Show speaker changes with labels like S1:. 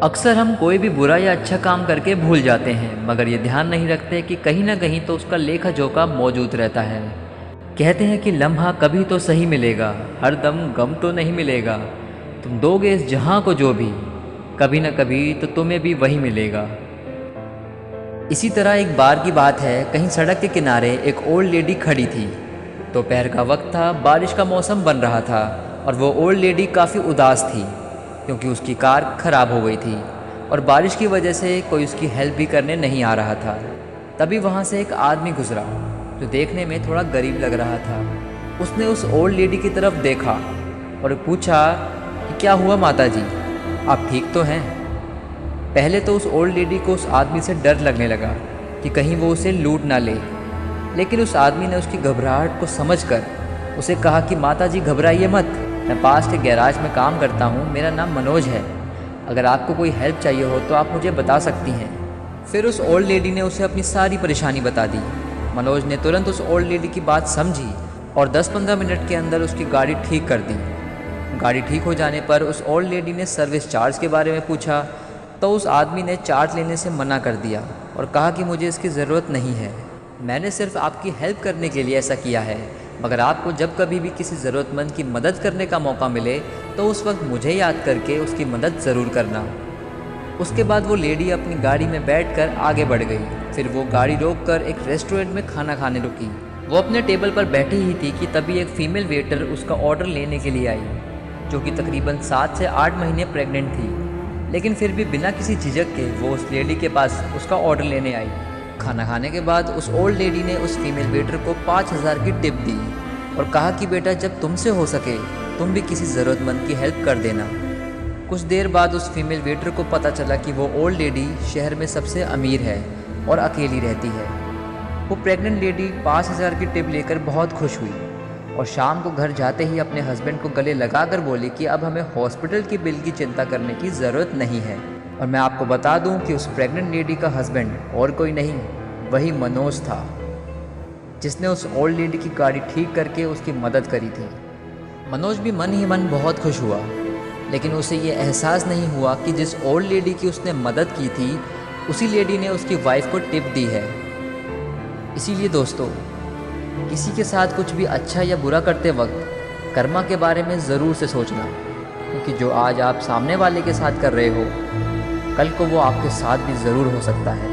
S1: अक्सर हम कोई भी बुरा या अच्छा काम करके भूल जाते हैं, मगर ये ध्यान नहीं रखते कि कहीं ना कहीं तो उसका लेखा जोखा मौजूद रहता है। कहते हैं कि लम्हा कभी तो सही मिलेगा, हर दम गम तो नहीं मिलेगा। तुम दोगे इस जहां को जो भी, कभी ना कभी तो तुम्हें भी वही मिलेगा। इसी तरह एक बार की बात है, कहीं सड़क के किनारे एक ओल्ड लेडी खड़ी थी। दोपहर का वक्त था, बारिश का मौसम बन रहा था और वो ओल्ड लेडी काफ़ी उदास थी क्योंकि उसकी कार खराब हो गई थी और बारिश की वजह से कोई उसकी हेल्प भी करने नहीं आ रहा था। तभी वहाँ से एक आदमी गुजरा जो देखने में थोड़ा गरीब लग रहा था। उसने उस ओल्ड लेडी की तरफ देखा और पूछा कि क्या हुआ माता जी, आप ठीक तो हैं? पहले तो उस ओल्ड लेडी को उस आदमी से डर लगने लगा कि कहीं वो उसे लूट ना ले, लेकिन उस आदमी ने उसकी घबराहट को समझकर उसे कहा कि माता जी घबराइए मत, मैं पास के गैराज में काम करता हूँ, मेरा नाम मनोज है। अगर आपको कोई हेल्प चाहिए हो तो आप मुझे बता सकती हैं। फिर उस ओल्ड लेडी ने उसे अपनी सारी परेशानी बता दी। मनोज ने तुरंत उस ओल्ड लेडी की बात समझी और 10-15 मिनट के अंदर उसकी गाड़ी ठीक कर दी। गाड़ी ठीक हो जाने पर उस ओल्ड लेडी ने सर्विस चार्ज के बारे में पूछा तो उस आदमी ने चार्ज लेने से मना कर दिया और कहा कि मुझे इसकी ज़रूरत नहीं है, मैंने सिर्फ आपकी हेल्प करने के लिए ऐसा किया है, मगर आपको जब कभी भी किसी ज़रूरतमंद की मदद करने का मौका मिले तो उस वक्त मुझे याद करके उसकी मदद ज़रूर करना। उसके बाद वो लेडी अपनी गाड़ी में बैठकर आगे बढ़ गई। फिर वो गाड़ी रोककर एक रेस्टोरेंट में खाना खाने रुकी। वो अपने टेबल पर बैठी ही थी कि तभी एक फ़ीमेल वेटर उसका ऑर्डर लेने के लिए आई, जो कि तकरीबन 7 से 8 महीने प्रेग्नेंट थी। लेकिन फिर भी बिना किसी झिझक के वो उस लेडी के पास उसका ऑर्डर लेने आई। खाना खाने के बाद उस ओल्ड लेडी ने उस फीमेल वेटर को 5,000 की टिप दी और कहा कि बेटा जब तुमसे हो सके तुम भी किसी ज़रूरतमंद की हेल्प कर देना। कुछ देर बाद उस फीमेल वेटर को पता चला कि वो ओल्ड लेडी शहर में सबसे अमीर है और अकेली रहती है। वो प्रेग्नेंट लेडी 5,000 की टिप लेकर बहुत खुश हुई और शाम को घर जाते ही अपने हस्बैंड को गले लगाकर बोली कि अब हमें हॉस्पिटल की बिल की चिंता करने की ज़रूरत नहीं है। और मैं आपको बता दूं कि उस प्रेग्नेंट लेडी का हस्बैंड और कोई नहीं, वही मनोज था, जिसने उस ओल्ड लेडी की गाड़ी ठीक करके उसकी मदद करी थी। मनोज भी मन ही मन बहुत खुश हुआ, लेकिन उसे ये एहसास नहीं हुआ कि जिस ओल्ड लेडी की उसने मदद की थी उसी लेडी ने उसकी वाइफ को टिप दी है। इसीलिए दोस्तों, किसी के साथ कुछ भी अच्छा या बुरा करते वक्त कर्मा के बारे में ज़रूर से सोचना, क्योंकि जो आज आप सामने वाले के साथ कर रहे हो कल को वो आपके साथ भी ज़रूर हो सकता है।